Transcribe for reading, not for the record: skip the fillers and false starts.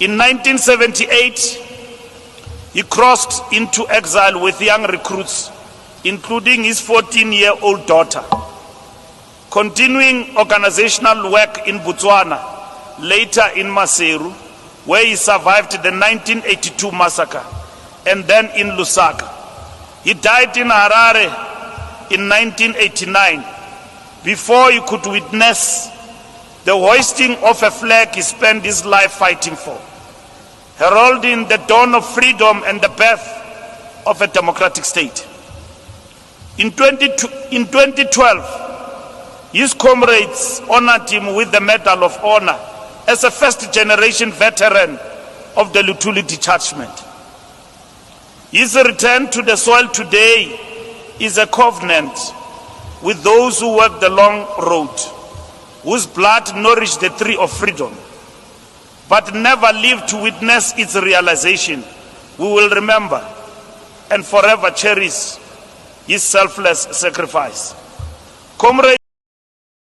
In 1978, he crossed into exile with young recruits, including his 14-year-old daughter. Continuing organizational work in Botswana, later in Maseru, where he survived the 1982 massacre, and then in Lusaka. He died in Harare in 1989, before he could witness the hoisting of a flag he spent his life fighting for, heralding the dawn of freedom and the birth of a democratic state. In 2012, his comrades honored him with the Medal of Honor as a first-generation veteran of the Luthuli detachment. His return to the soil today is a covenant with those who walked the long road, whose blood nourished the tree of freedom, but never lived to witness its realization. We will remember and forever cherish his selfless sacrifice. Comrade